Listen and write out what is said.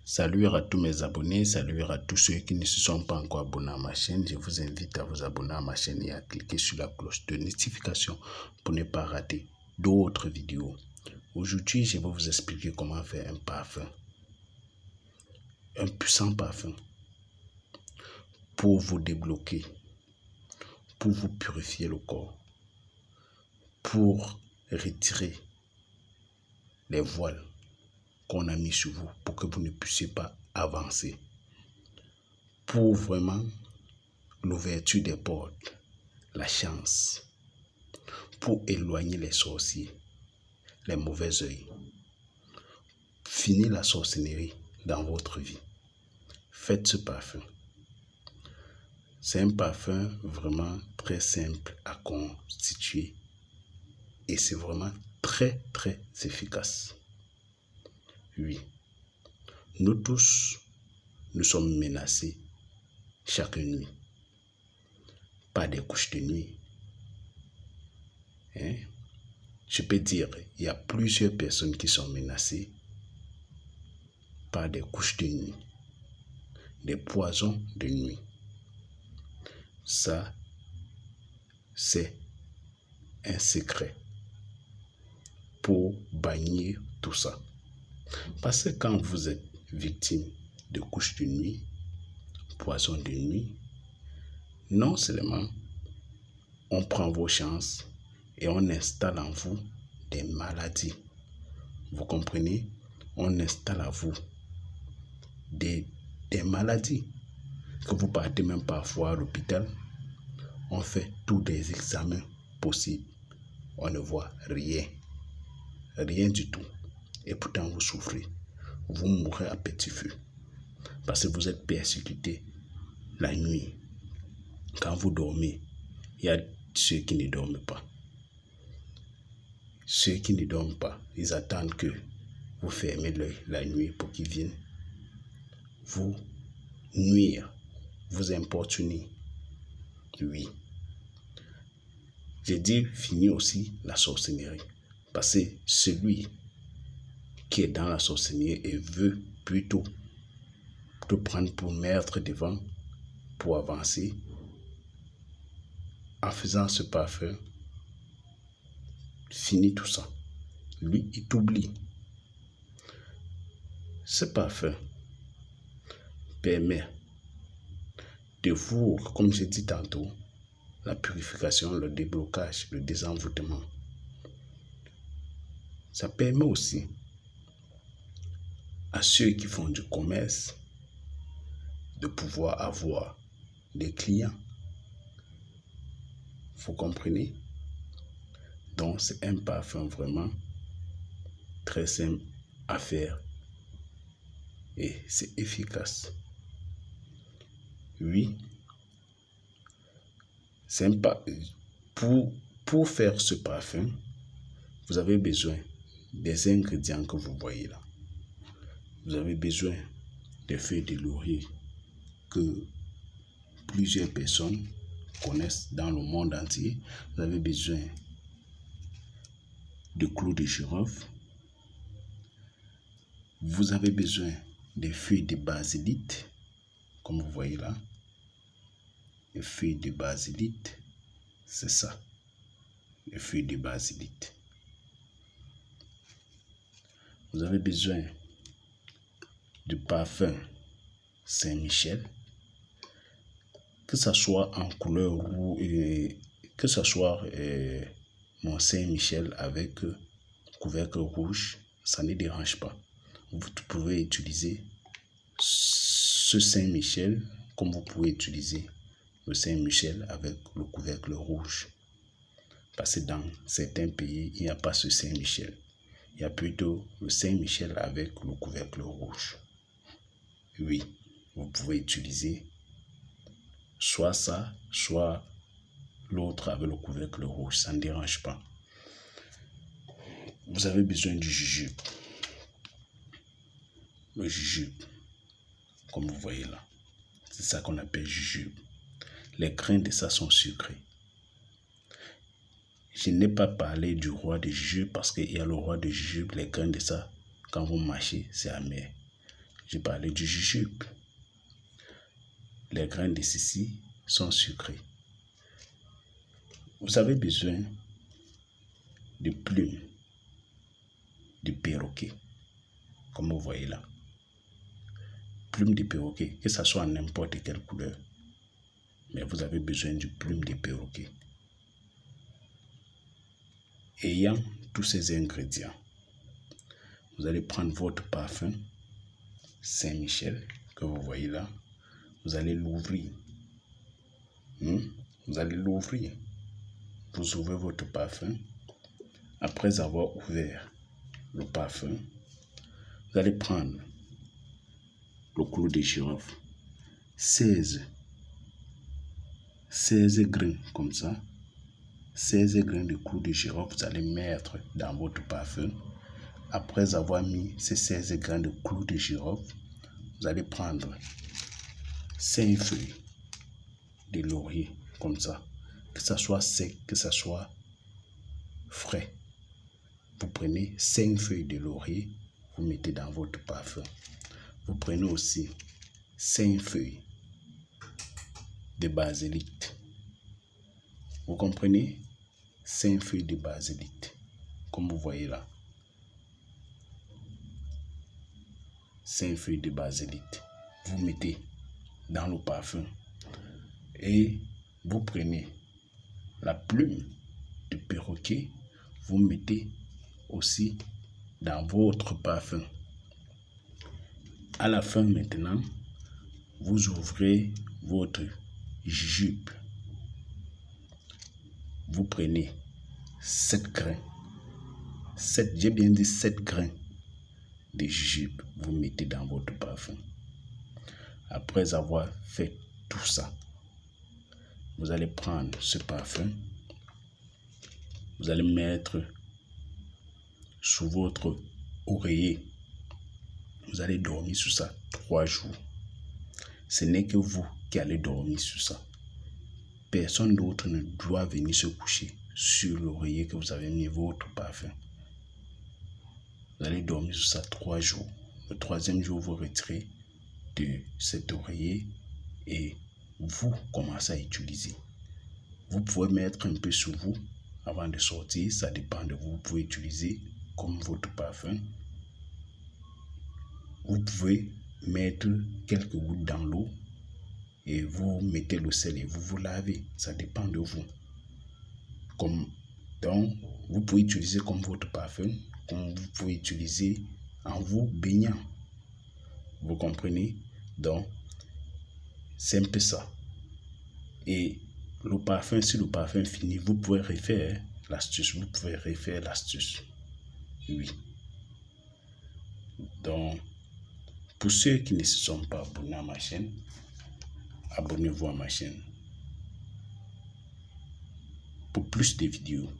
Salut à tous mes abonnés, salut à tous ceux qui ne se sont pas encore abonnés à ma chaîne. Je vous invite à vous abonner à ma chaîne et à cliquer sur la cloche de notification pour ne pas rater d'autres vidéos. Aujourd'hui, je vais vous expliquer comment faire un parfum, un puissant parfum pour vous débloquer, pour vous purifier le corps, pour retirer les voiles qu'on a mis sur vous pour que vous ne puissiez pas avancer, pour vraiment l'ouverture des portes, la chance, pour éloigner les sorciers, les mauvais œils. Finir la sorcellerie dans votre vie. Faites ce parfum. C'est un parfum vraiment très simple à constituer et c'est vraiment très efficace. Oui, nous tous, nous sommes menacés chaque nuit par des couches de nuit. Je peux dire, il y a plusieurs personnes qui sont menacées par des couches de nuit, des poisons de nuit. Ça, c'est un secret pour bannir tout ça. Parce que quand vous êtes victime de couches de nuit, poisons de nuit, non seulement on prend vos chances et on installe en vous des maladies. Vous comprenez? On installe à vous des maladies que vous partez même parfois à l'hôpital. On fait tous des examens possibles. On ne voit rien. Rien du tout. Et pourtant vous souffrez. Vous mourrez à petit feu. Parce que vous êtes persécuté la nuit. Quand vous dormez, il y a ceux qui ne dorment pas. Ceux qui ne dorment pas, ils attendent que vous fermez l'œil la nuit pour qu'ils viennent vous nuire, vous importuner. Oui. J'ai dit finir aussi la sorcellerie. Parce que celui qui est dans la sorcellerie et veut plutôt te prendre pour maître devant, pour avancer, en faisant ce parfum, finit tout ça. Lui, il t'oublie. Ce parfum permet de vous, comme j'ai dit tantôt, la purification, le déblocage, le désenvoûtement. Ça permet aussi à ceux qui font du commerce de pouvoir avoir des clients. Vous comprenez? Donc, c'est un parfum vraiment très simple à faire et c'est efficace. Oui, c'est pour faire ce parfum, vous avez besoin des ingrédients que vous voyez là. Vous avez besoin des feuilles de laurier que plusieurs personnes connaissent dans le monde entier. Vous avez besoin de clous de girofle. Vous avez besoin des feuilles de basilite, comme vous voyez là. Les feuilles de basilite, c'est ça. Les feuilles de basilite. Vous avez besoin du parfum Saint-Michel, que ce soit en couleur rouge, que ce soit mon Saint-Michel avec couvercle rouge, ça ne dérange pas. Vous pouvez utiliser ce Saint-Michel comme vous pouvez utiliser le Saint-Michel avec le couvercle rouge. Parce que dans certains pays, il n'y a pas ce Saint-Michel. Il y a plutôt le Saint-Michel avec le couvercle rouge. Oui, vous pouvez utiliser soit ça, soit l'autre avec le couvercle rouge. Ça ne dérange pas. Vous avez besoin du jujube. Le jujube, comme vous voyez là. C'est ça qu'on appelle jujube. Les grains de ça sont sucrés. Je n'ai pas parlé du roi de jujube parce qu'il y a le roi de jujube, les grains de ça, quand vous mâchez, c'est amer. J'ai parlé du jujube. Les graines de ceci sont sucrées. Vous avez besoin de plumes de perroquet, comme vous voyez là. Plumes de perroquet, que ce soit en n'importe quelle couleur. Mais vous avez besoin de plumes de perroquet. Ayant tous ces ingrédients, vous allez prendre votre parfum Saint-Michel, que vous voyez là. Vous allez l'ouvrir. Vous allez l'ouvrir. Vous ouvrez votre parfum. Après avoir ouvert le parfum, vous allez prendre le clou de girofle. 16 grains comme ça. 16 grains de clou de girofle, vous allez mettre dans votre parfum. Après avoir mis ces 16 grains de clou de girofle, vous allez prendre 5 feuilles de laurier comme ça. Que ça soit sec, que ça soit frais. Vous prenez 5 feuilles de laurier, vous mettez dans votre parfum. Vous prenez aussi 5 feuilles de basilic. Vous comprenez? 5 feuilles de basilic, comme vous voyez là. 5 feuilles de basilic. Vous mettez dans le parfum. Et vous prenez la plume de perroquet, vous mettez aussi dans votre parfum. À la fin maintenant, vous ouvrez votre jujube. Vous prenez 7 grains. J'ai bien dit 7 grains de jujube. Vous mettez dans votre parfum. Après avoir fait tout ça, vous allez prendre ce parfum. Vous allez mettre sous votre oreiller. Vous allez dormir sur ça 3 jours. Ce n'est que vous qui allez dormir sur ça. Personne d'autre ne doit venir se coucher sur l'oreiller que vous avez mis votre parfum. Vous allez dormir sur ça 3 jours. Le 3e jour, vous retirez de cet oreiller et vous commencez à utiliser. Vous pouvez mettre un peu sur vous avant de sortir. Ça dépend de vous. Vous pouvez utiliser comme votre parfum. Vous pouvez mettre quelques gouttes dans l'eau et vous mettez le sel et vous vous lavez. Ça dépend de vous. Donc, vous pouvez utiliser comme votre parfum, comme vous pouvez utiliser en vous baignant. Vous comprenez? Donc, c'est un peu ça. Et le parfum, si le parfum finit, vous pouvez refaire l'astuce. Vous pouvez refaire l'astuce. Oui. Donc, pour ceux qui ne se sont pas abonnés à ma chaîne, abonnez-vous à ma chaîne pour plus de vidéos.